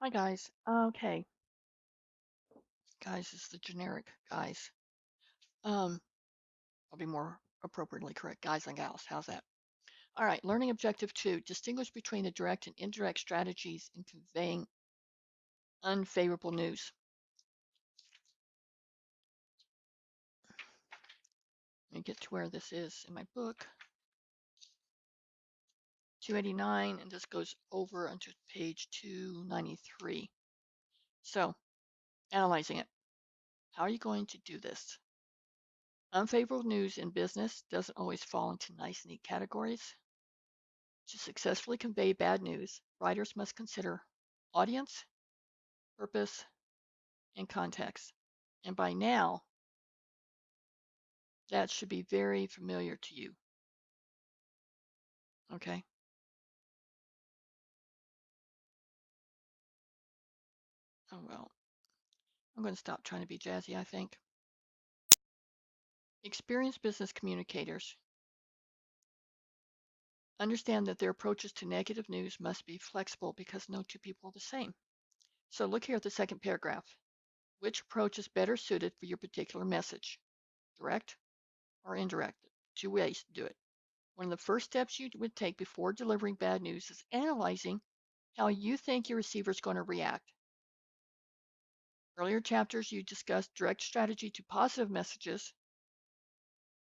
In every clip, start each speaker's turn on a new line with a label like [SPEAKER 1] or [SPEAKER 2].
[SPEAKER 1] Hi guys. Okay, guys is the generic guys. I'll be more appropriately correct, guys and gals. How's that? All right, learning objective 2. Distinguish between the direct and indirect strategies in conveying unfavorable news. Let me get to where this is in my book. 289, and this goes over onto page 293. So, analyzing it. How are you going to do this? Unfavorable news in business doesn't always fall into nice, neat categories. To successfully convey bad news, writers must consider audience, purpose, and context. And by now, that should be very familiar to you. Okay. Oh, well, I'm going to stop trying to be jazzy, I think. Experienced business communicators understand that their approaches to negative news must be flexible because no two people are the same. So look here at the second paragraph. Which approach is better suited for your particular message? Direct or indirect? Two ways to do it. One of the first steps you would take before delivering bad news is analyzing how you think your receiver is going to react. Earlier chapters, you discussed direct strategy to positive messages.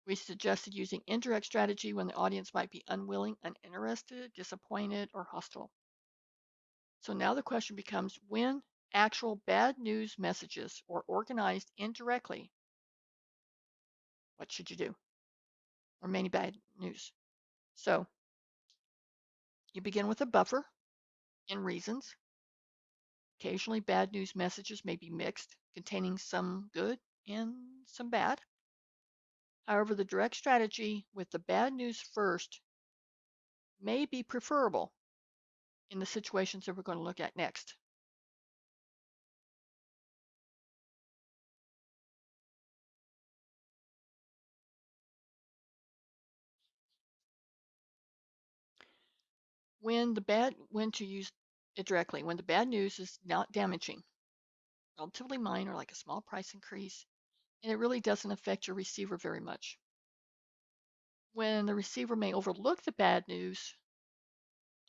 [SPEAKER 1] We suggested using indirect strategy when the audience might be unwilling, uninterested, disappointed, or hostile. So now the question becomes when actual bad news messages are organized indirectly, what should you do? Or many bad news. So you begin with a buffer and reasons. Occasionally, bad news messages may be mixed, containing some good and some bad. However, the direct strategy with the bad news first may be preferable in the situations that we're going to look at next. When to use it directly, when the bad news is not damaging, relatively minor, like a small price increase, and it really doesn't affect your receiver very much. When the receiver may overlook the bad news,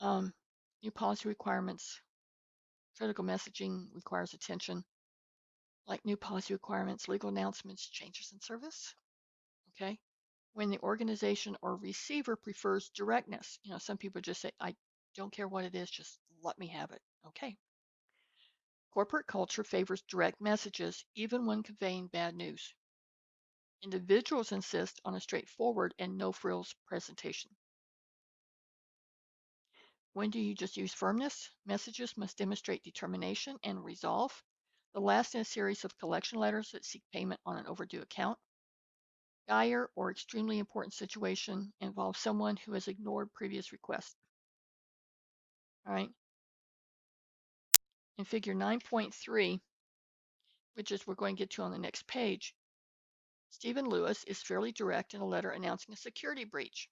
[SPEAKER 1] new policy requirements, critical messaging requires attention, like new policy requirements, legal announcements, changes in service. Okay. When the organization or receiver prefers directness, some people just say, I don't care what it is, just let me have it. Okay. Corporate culture favors direct messages even when conveying bad news. Individuals insist on a straightforward and no frills presentation. When do you just use firmness? Messages must demonstrate determination and resolve. The last in a series of collection letters that seek payment on an overdue account. Dire or extremely important situation involves someone who has ignored previous requests. All right. In figure 9.3, which is we're going to get to on the next page, Stephen Lewis is fairly direct in a letter announcing a security breach.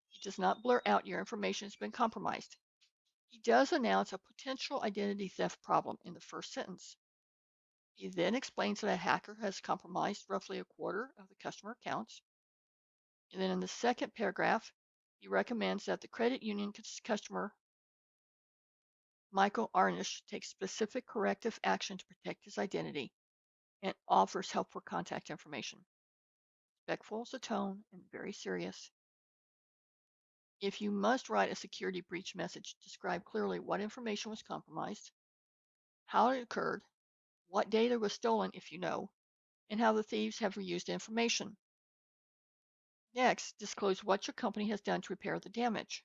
[SPEAKER 1] He does not blur out your information has been compromised. He does announce a potential identity theft problem in the first sentence. He then explains that a hacker has compromised roughly a quarter of the customer accounts. And then in the second paragraph, he recommends that the credit union customer, Michael Arnish, take specific corrective action to protect his identity and offers helpful contact information. Respectful is the tone and very serious. If you must write a security breach message, describe clearly what information was compromised, how it occurred, what data was stolen if you know, and how the thieves have reused the information. Next, disclose what your company has done to repair the damage.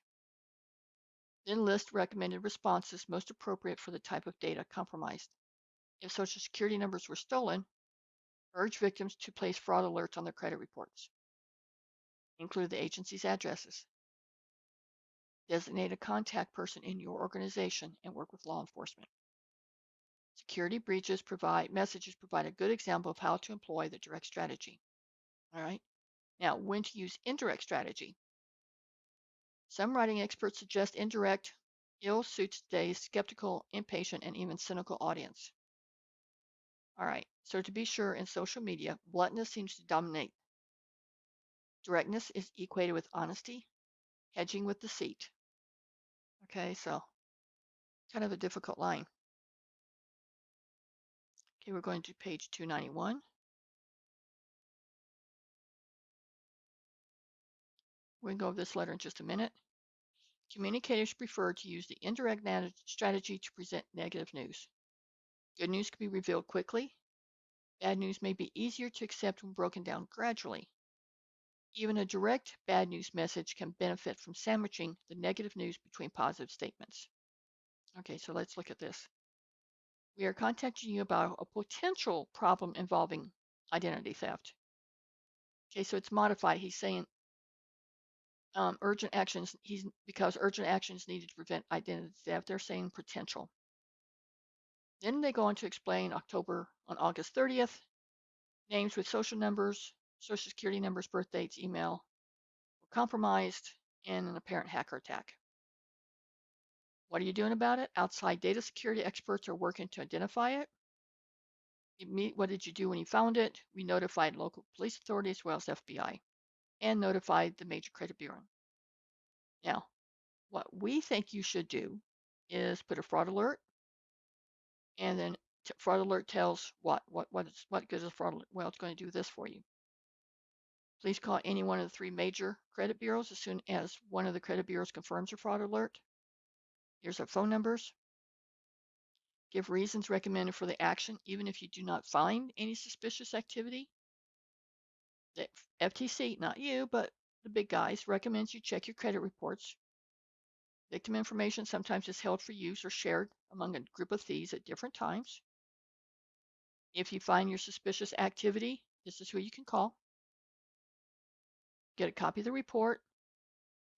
[SPEAKER 1] Then list recommended responses most appropriate for the type of data compromised. If Social Security numbers were stolen, urge victims to place fraud alerts on their credit reports. Include the agency's addresses. Designate a contact person in your organization and work with law enforcement. Security breaches messages provide a good example of how to employ the direct strategy. All right. Now, when to use indirect strategy. Some writing experts suggest indirect ill suits today's skeptical, impatient, and even cynical audience. All right, so to be sure, in social media, bluntness seems to dominate. Directness is equated with honesty, hedging with deceit. Okay, so kind of a difficult line. Okay, we're going to page 291. We can go over this letter in just a minute. Communicators prefer to use the indirect strategy to present negative news. Good news can be revealed quickly. Bad news may be easier to accept when broken down gradually. Even a direct bad news message can benefit from sandwiching the negative news between positive statements. Okay, so let's look at this. We are contacting you about a potential problem involving identity theft. Okay, so it's modified. He's saying urgent actions. Because urgent actions needed to prevent identity theft. They're saying potential. Then they go on to explain on August 30th, names with social numbers, social security numbers, birth dates, email were compromised in an apparent hacker attack. What are you doing about it? Outside data security experts are working to identify it. What did you do when you found it? We notified local police authorities as well as FBI and notified the major credit bureau. Now, what we think you should do is put a fraud alert, and then fraud alert tells what good is a fraud alert? Well, it's going to do this for you. Please call any one of the 3 major credit bureaus as soon as one of the credit bureaus confirms a fraud alert. Here's our phone numbers. Give reasons recommended for the action, even if you do not find any suspicious activity. The FTC, not you, but the big guys, recommends you check your credit reports. Victim information sometimes is held for use or shared among a group of thieves at different times. If you find your suspicious activity, this is who you can call. Get a copy of the report.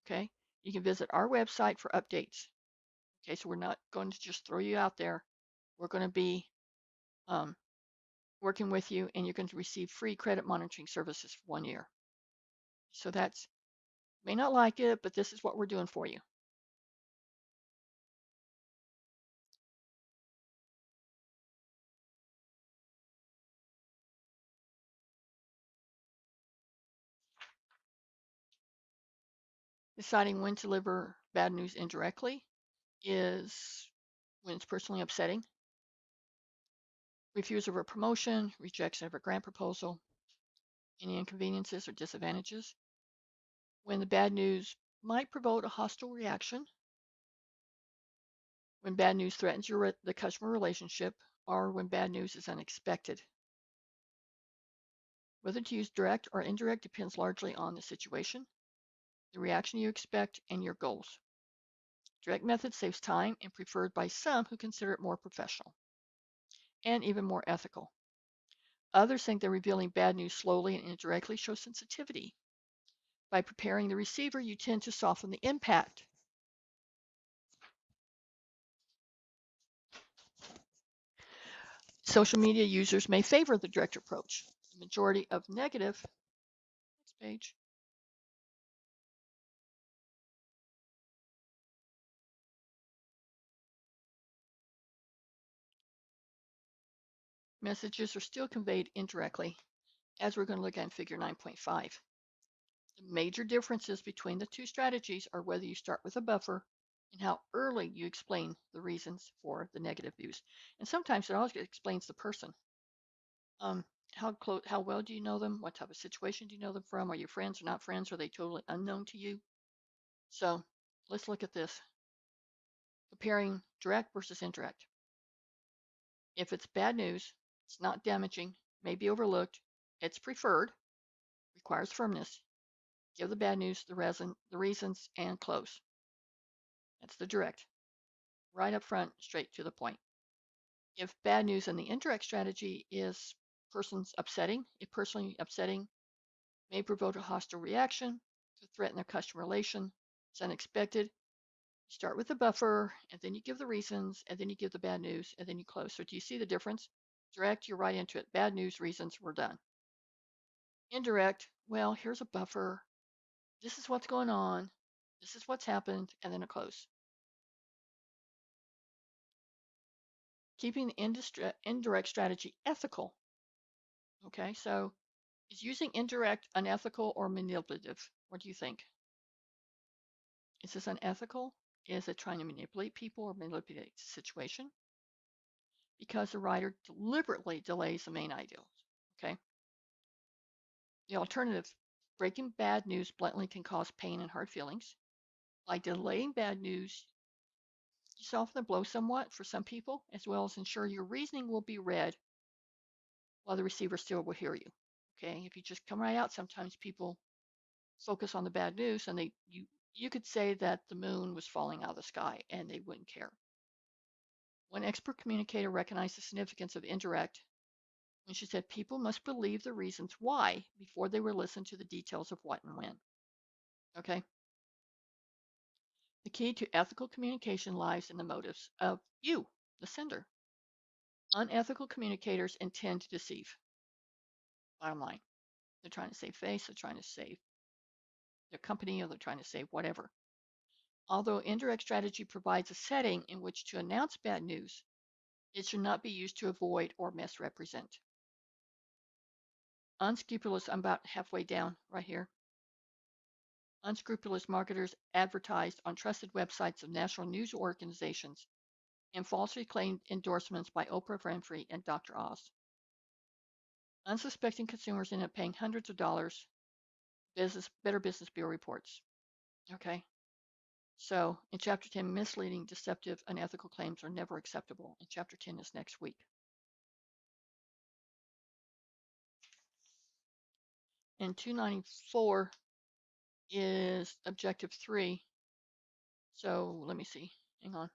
[SPEAKER 1] Okay. You can visit our website for updates. Okay, so we're not going to just throw you out there. We're going to be working with you, and you're going to receive free credit monitoring services for 1 year. So that's, may not like it, but this is what we're doing for you. Deciding when to deliver bad news indirectly is when it's personally upsetting. Refusal of a promotion, rejection of a grant proposal, any inconveniences or disadvantages. When the bad news might provoke a hostile reaction. When bad news threatens the customer relationship, or when bad news is unexpected. Whether to use direct or indirect depends largely on the situation, the reaction you expect, and your goals. Direct method saves time and preferred by some who consider it more professional and even more ethical. Others think that revealing bad news slowly and indirectly shows sensitivity. By preparing the receiver, you tend to soften the impact. Social media users may favor the direct approach. The majority of negative, next page, messages are still conveyed indirectly, as we're going to look at in figure 9.5. The major differences between the 2 strategies are whether you start with a buffer and how early you explain the reasons for the negative views. And sometimes it also explains the person. How well do you know them? What type of situation do you know them from? Are you friends or not friends? Are they totally unknown to you? So let's look at this. Comparing direct versus indirect. If it's bad news, it's not damaging, may be overlooked, it's preferred, requires firmness. Give the bad news, the reasons, and close. That's the direct. Right up front, straight to the point. If bad news in the indirect strategy is personally upsetting, may provoke a hostile reaction, to threaten their customer relation, it's unexpected. You start with the buffer, and then you give the reasons, and then you give the bad news, and then you close. So do you see the difference? Direct, you're right into it. Bad news, reasons, we're done. Indirect, well, here's a buffer. This is what's going on. This is what's happened, and then a close. Keeping the indirect strategy ethical. Okay, so is using indirect unethical or manipulative? What do you think? Is this unethical? Is it trying to manipulate people or manipulate the situation? Because the writer deliberately delays the main ideals. Okay. The alternative, breaking bad news bluntly can cause pain and hard feelings. By delaying bad news, you soften the blow somewhat for some people, as well as ensure your reasoning will be read while the receiver still will hear you. Okay. If you just come right out, sometimes people focus on the bad news and you could say that the moon was falling out of the sky and they wouldn't care. One expert communicator recognized the significance of indirect when she said people must believe the reasons why before they will listen to the details of what and when. Okay. The key to ethical communication lies in the motives of you, the sender. Unethical communicators intend to deceive. Bottom line. They're trying to save face, they're trying to save their company, or they're trying to save whatever. Although indirect strategy provides a setting in which to announce bad news, it should not be used to avoid or misrepresent. Unscrupulous, I'm about halfway down right here. Unscrupulous marketers advertised on trusted websites of national news organizations and falsely claimed endorsements by Oprah Winfrey and Dr. Oz. Unsuspecting consumers end up paying hundreds of dollars. Better Business Bureau reports. Okay. So in Chapter 10, misleading, deceptive, unethical claims are never acceptable. And Chapter 10 is next week. And 294 is Objective 3. So let me see. Hang on.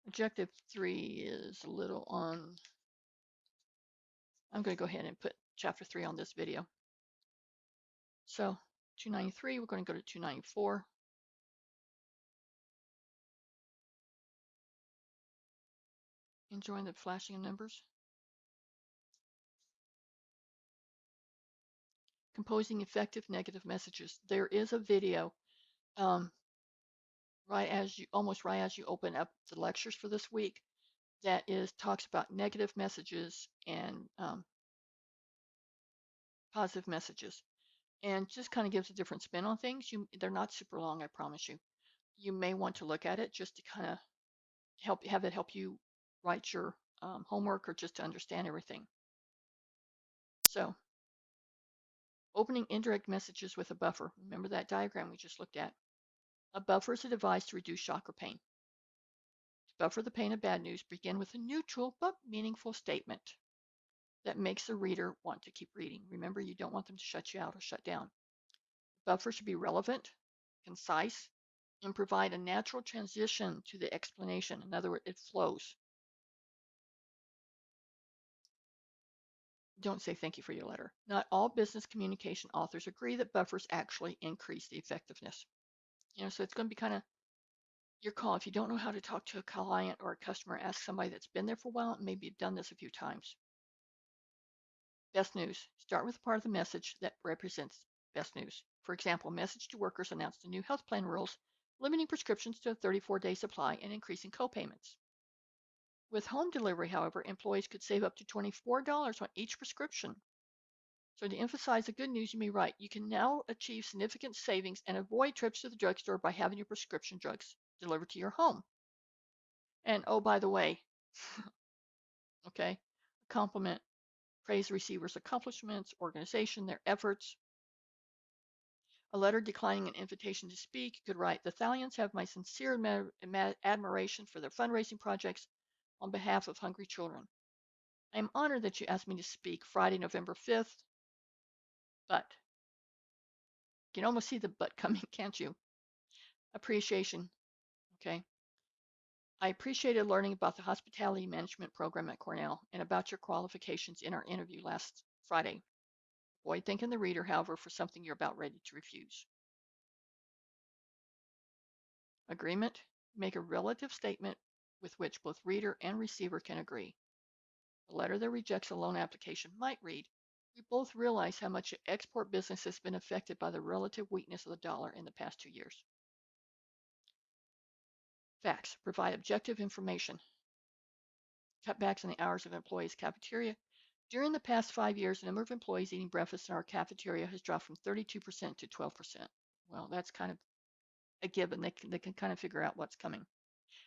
[SPEAKER 1] Objective 3 is a little on. I'm going to go ahead and put Chapter 3 on this video. So 293, we're going to go to 294. Enjoying the flashing of numbers. Composing effective negative messages. There is a video almost right as you open up the lectures for this week that talks about negative messages and positive messages, and just kind of gives a different spin on things. They're not super long, I promise you. You may want to look at it just to kind of help you write your homework or just to understand everything. So opening indirect messages with a buffer. Remember that diagram we just looked at? A buffer is a device to reduce shock or pain. To buffer the pain of bad news, begin with a neutral but meaningful statement that makes the reader want to keep reading. Remember, you don't want them to shut you out or shut down. Buffer should be relevant, concise, and provide a natural transition to the explanation. In other words, it flows. Don't say thank you for your letter. Not all business communication authors agree that buffers actually increase the effectiveness. So it's going to be kind of your call. If you don't know how to talk to a client or a customer, ask somebody that's been there for a while and maybe you've done this a few times. Best news. Start with part of the message that represents best news. For example, a message to workers announced the new health plan rules, limiting prescriptions to a 34-day supply and increasing co-payments. With home delivery, however, employees could save up to $24 on each prescription. So to emphasize the good news, you may write, you can now achieve significant savings and avoid trips to the drugstore by having your prescription drugs delivered to your home. And oh, by the way, okay, compliment, praise the receiver's accomplishments, organization, their efforts. A letter declining an invitation to speak, you could write, the Thalians have my sincere admiration for their fundraising projects on behalf of hungry children. I am honored that you asked me to speak Friday, November 5th, but you can almost see the but coming, can't you? Appreciation, okay? I appreciated learning about the hospitality management program at Cornell and about your qualifications in our interview last Friday. Avoid thanking the reader, however, for something you're about ready to refuse. Agreement. Make a relative statement with which both reader and receiver can agree. A letter that rejects a loan application might read, we both realize how much export business has been affected by the relative weakness of the dollar in the past 2 years. Facts. Provide objective information. Cutbacks in the hours of employees' cafeteria. During the past 5 years, the number of employees eating breakfast in our cafeteria has dropped from 32% to 12%. Well, that's kind of a given. They can kind of figure out what's coming.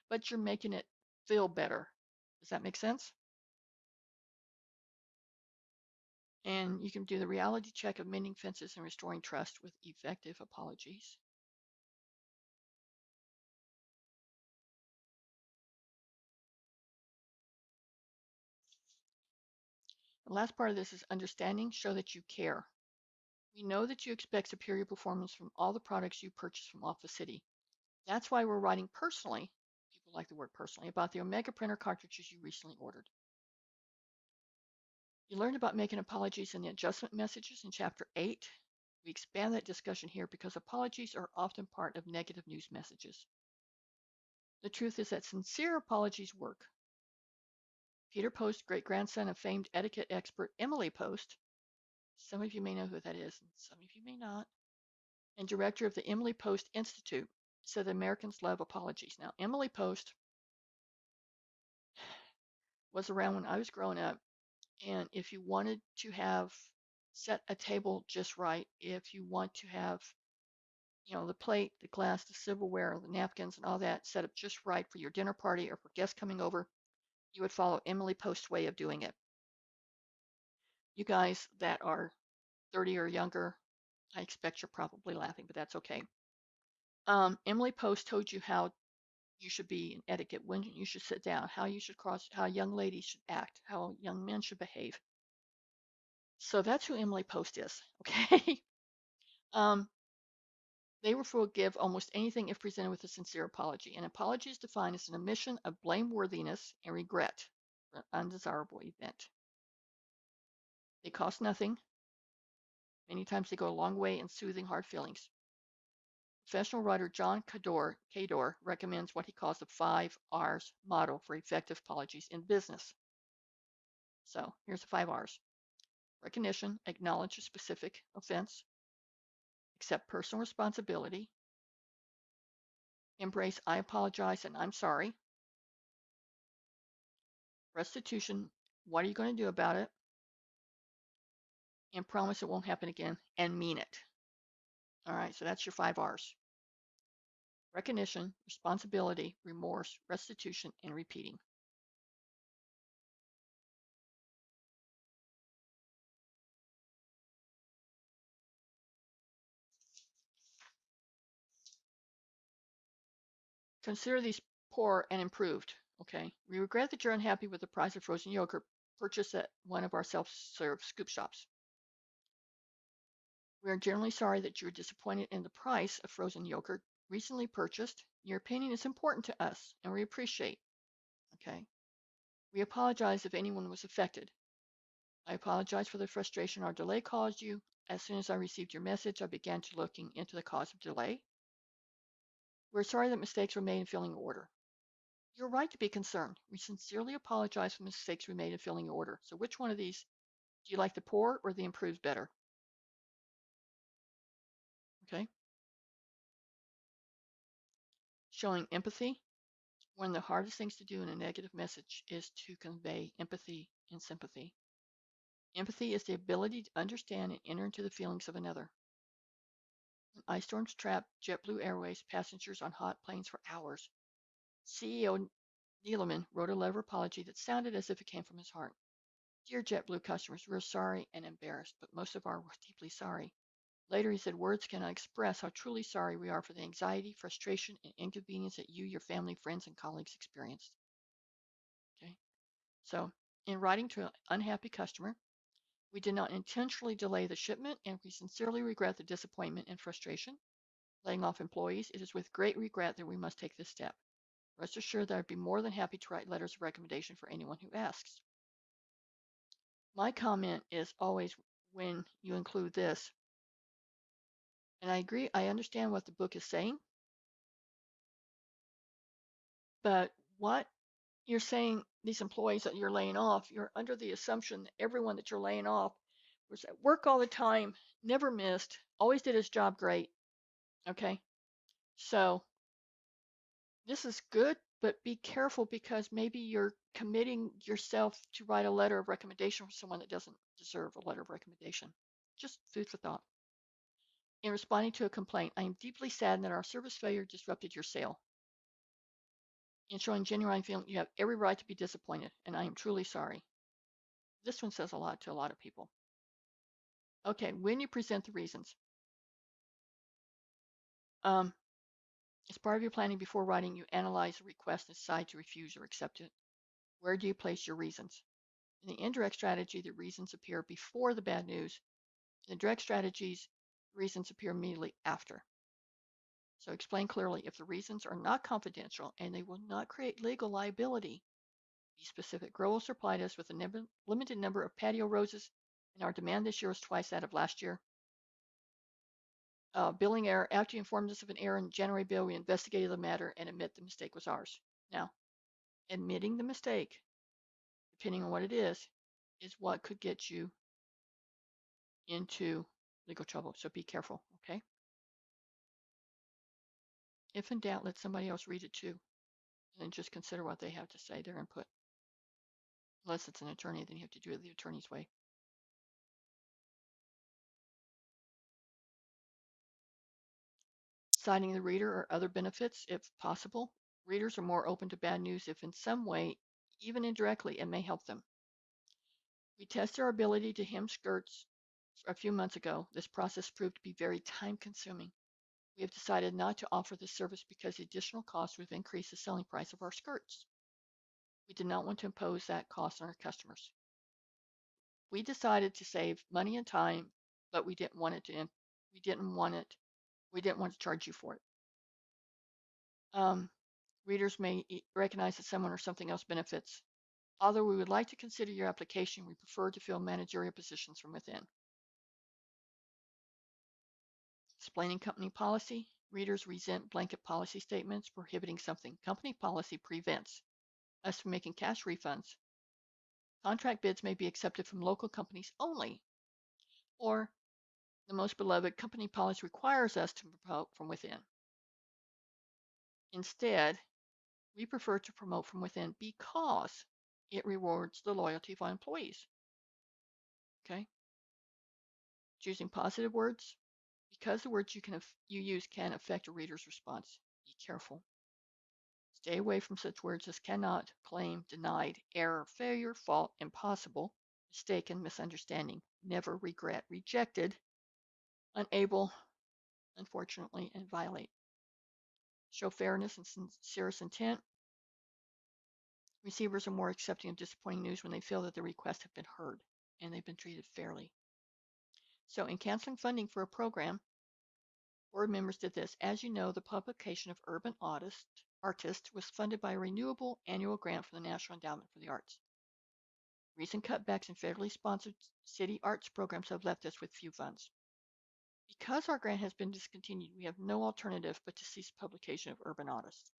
[SPEAKER 1] But you're making it feel better. Does that make sense? And you can do the reality check of mending fences and restoring trust with effective apologies. The last part of this is understanding, show that you care. We know that you expect superior performance from all the products you purchase from off the city. That's why we're writing personally, people like the word personally, about the Omega printer cartridges you recently ordered. You learned about making apologies in the adjustment messages in Chapter 8. We expand that discussion here because apologies are often part of negative news messages. The truth is that sincere apologies work. Peter Post, great-grandson of famed etiquette expert Emily Post, some of you may know who that is, and some of you may not, and director of the Emily Post Institute, said that Americans love apologies. Now, Emily Post was around when I was growing up, and if you wanted to have set a table just right, if you want to have, the plate, the glass, the silverware, the napkins, and all that set up just right for your dinner party or for guests coming over, you would follow Emily Post's way of doing it. You guys that are 30 or younger, I expect you're probably laughing, but that's okay. Emily Post told you how you should be in etiquette, when you should sit down, how you should cross, how young ladies should act, how young men should behave. So that's who Emily Post is, okay? They will forgive almost anything if presented with a sincere apology. An apology is defined as an admission of blameworthiness and regret for an undesirable event. They cost nothing. Many times they go a long way in soothing hard feelings. Professional writer John Cador recommends what he calls the 5 R's model for effective apologies in business. So here's the 5 R's. Recognition, acknowledge a specific offense, accept personal responsibility, embrace I apologize and I'm sorry, restitution, what are you going to do about it, and promise it won't happen again and mean it. All right, so that's your 5 R's. Recognition, responsibility, remorse, restitution, and repeating. Consider these poor and improved. Okay, we regret that you're unhappy with the price of frozen yogurt purchased at one of our self-serve scoop shops. We are generally sorry that you're disappointed in the price of frozen yogurt recently purchased. Your opinion is important to us, and we appreciate. Okay, we apologize if anyone was affected. I apologize for the frustration our delay caused you. As soon as I received your message, I began to looking into the cause of delay. We're sorry that mistakes were made in filling your order. You're right to be concerned. We sincerely apologize for mistakes we made in filling your order. So which one of these do you like, the poor or the improved better? Okay. Showing empathy. One of the hardest things to do in a negative message is to convey empathy and sympathy. Empathy is the ability to understand and enter into the feelings of another. When ice storms trap JetBlue Airways passengers on hot planes for hours, CEO Neeleman wrote a letter of apology that sounded as if it came from his heart. Dear JetBlue customers, we're sorry and embarrassed, but most of all, we're deeply sorry. Later, he said, words cannot express how truly sorry we are for the anxiety, frustration, and inconvenience that you, your family, friends, and colleagues experienced. Okay. So, in writing to an unhappy customer, we did not intentionally delay the shipment, and we sincerely regret the disappointment and frustration. Laying off employees, it is with great regret that we must take this step. Rest assured that I'd be more than happy to write letters of recommendation for anyone who asks. My comment is always when you include this, and I agree, I understand what the book is saying, but what you're saying, these employees that you're laying off, you're under the assumption that everyone that you're laying off was at work all the time, never missed, always did his job great. Okay. So This is good, but be careful because maybe you're committing yourself to write a letter of recommendation for someone that doesn't deserve a letter of recommendation. Just food for thought. In responding to a complaint, I am deeply saddened that our service failure disrupted your sale. In showing genuine feeling, you have every right to be disappointed, and I am truly sorry. This one says a lot to a lot of people. Okay, when you present the reasons, as part of your planning before writing, you analyze the request and decide to refuse or accept it. Where do you place your reasons? In the indirect strategy, the reasons appear before the bad news. In the direct strategies, reasons appear immediately after. So explain clearly if the reasons are not confidential and they will not create legal liability. Be specific. Growers supplied us with a limited number of patio roses, and our demand this year was twice that of last year. Billing error. After you informed us of an error in January bill, we investigated the matter and admit the mistake was ours. Now, admitting the mistake, depending on what it is what could get you into legal trouble. So be careful, okay? If in doubt, let somebody else read it too, and then just consider what they have to say, their input. Unless it's an attorney, then you have to do it the attorney's way. Citing the reader or other benefits, if possible. Readers are more open to bad news if in some way, even indirectly, it may help them. We tested our ability to hem skirts a few months ago. This process proved to be very time consuming. We have decided not to offer this service because the additional cost would increase the selling price of our skirts. We did not want to impose that cost on our customers. We decided to save money and time, but we didn't want to charge you for it. Readers may recognize that someone or something else benefits. Although we would like to consider your application, we prefer to fill managerial positions from within. Explaining company policy. Readers resent blanket policy statements prohibiting something. Company policy prevents us from making cash refunds. Contract bids may be accepted from local companies only, or the most beloved company policy requires us to promote from within. Instead, we prefer to promote from within because it rewards the loyalty of our employees. Okay? Choosing positive words because the words you use can affect a reader's response. Be careful. Stay away from such words as cannot, claim, denied, error, failure, fault, impossible, mistaken, misunderstanding, never, regret, rejected, unable, unfortunately, and violate. Show fairness and sincerest intent. Receivers are more accepting of disappointing news when they feel that their requests have been heard and they've been treated fairly. So in canceling funding for a program, board members did this. As you know, the publication of Urban Artist was funded by a renewable annual grant from the National Endowment for the Arts. Recent cutbacks in federally sponsored city arts programs have left us with few funds. Because our grant has been discontinued, we have no alternative but to cease publication of Urban Artist.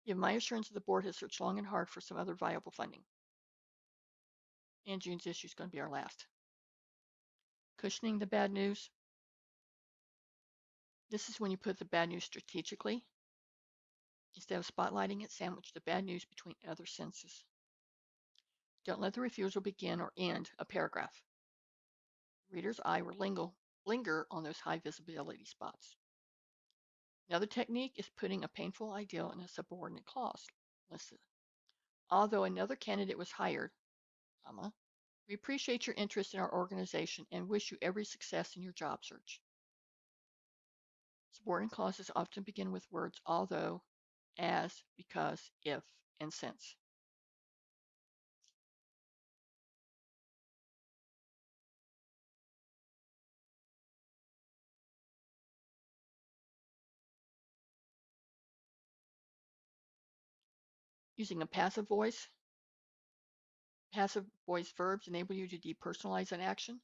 [SPEAKER 1] You have my assurance that the board has searched long and hard for some other viable funding. And June's issue is going to be our last. Cushioning the bad news. This is when you put the bad news strategically. Instead of spotlighting it, sandwich the bad news between other sentences. Don't let the refusal begin or end a paragraph. Reader's eye will linger on those high visibility spots. Another technique is putting a painful ideal in a subordinate clause. Listen, although another candidate was hired, we appreciate your interest in our organization and wish you every success in your job search. Subordinate clauses often begin with words although, as, because, if, and since. Using a passive voice. Passive voice verbs enable you to depersonalize an action.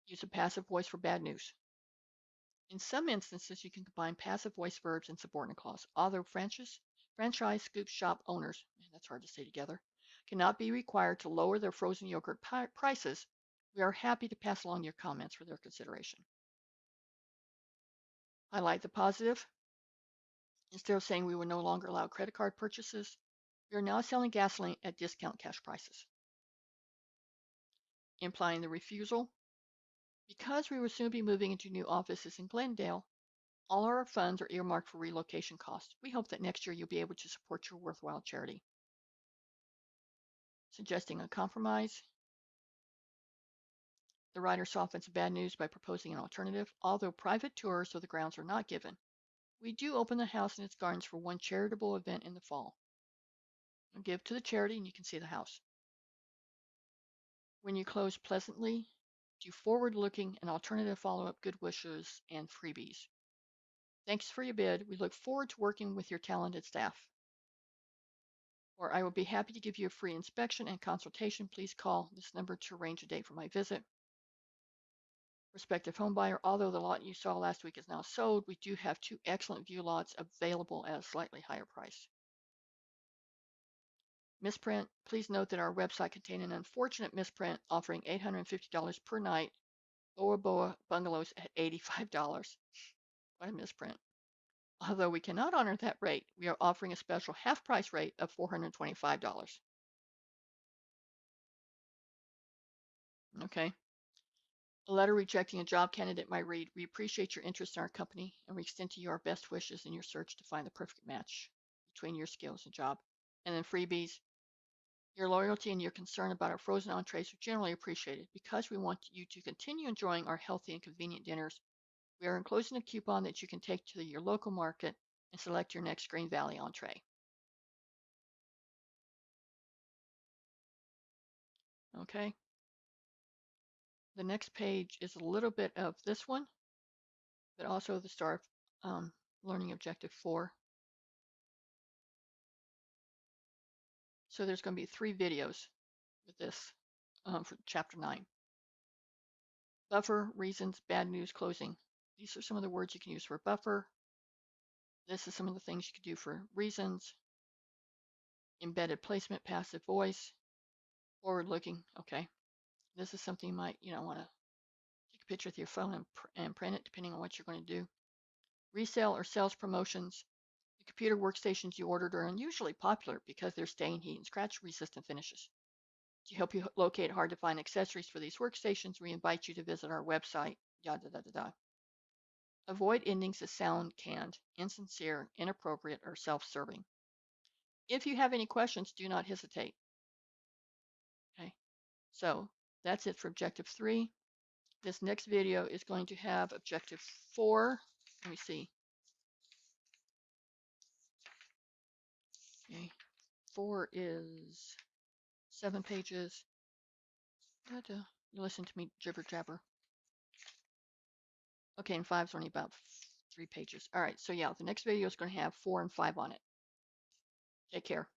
[SPEAKER 1] Use a passive voice for bad news. In some instances, you can combine passive voice verbs and subordinate clause. Although franchise scoop shop owners, man, that's hard to say together, cannot be required to lower their frozen yogurt prices, we are happy to pass along your comments for their consideration. Highlight the positive. Instead of saying we will no longer allow credit card purchases, we are now selling gasoline at discount cash prices. Implying the refusal, because we will soon be moving into new offices in Glendale, all our funds are earmarked for relocation costs. We hope that next year you'll be able to support your worthwhile charity. Suggesting a compromise, the writer softens the bad news by proposing an alternative. Although private tours of the grounds are not given, we do open the house and its gardens for one charitable event in the fall. I'll give to the charity and you can see the house. When you close pleasantly, do forward-looking and alternative follow-up good wishes and freebies. Thanks for your bid. We look forward to working with your talented staff. Or I will be happy to give you a free inspection and consultation. Please call this number to arrange a date for my visit. Prospective homebuyer, although the lot you saw last week is now sold, we do have 2 excellent view lots available at a slightly higher price. Misprint, please note that our website contained an unfortunate misprint offering $850 per night, Boa Boa bungalows at $85. What a misprint. Although we cannot honor that rate, we are offering a special half price rate of $425. Okay. A letter rejecting a job candidate might read, we appreciate your interest in our company and we extend to you our best wishes in your search to find the perfect match between your skills and job. And then freebies, your loyalty and your concern about our frozen entrees are generally appreciated. Because we want you to continue enjoying our healthy and convenient dinners, we are enclosing a coupon that you can take to your local market and select your next Green Valley entree. Okay. The next page is a little bit of this one, but also the STAR Learning Objective 4. So there's going to be 3 videos with this for Chapter 9. Buffer, reasons, bad news, closing. These are some of the words you can use for buffer. This is some of the things you could do for reasons. Embedded placement, passive voice, forward-looking. Okay, this is something you might want to take a picture with your phone and print it, depending on what you're going to do. Resale or sales promotions. The computer workstations you ordered are unusually popular because they're stain, heat, and scratch resistant finishes. To help you locate hard to find accessories for these workstations, we invite you to visit our website, yada, da, da, da. Avoid endings that sound canned, insincere, inappropriate, or self-serving. If you have any questions, do not hesitate. Okay, so that's it for Objective 3. This next video is going to have Objective 4. Let me see. Okay, 4 is 7 pages. You listen to me jibber jabber. Okay, and 5 is only about 3 pages. All right, so yeah, the next video is going to have 4 and 5 on it. Take care.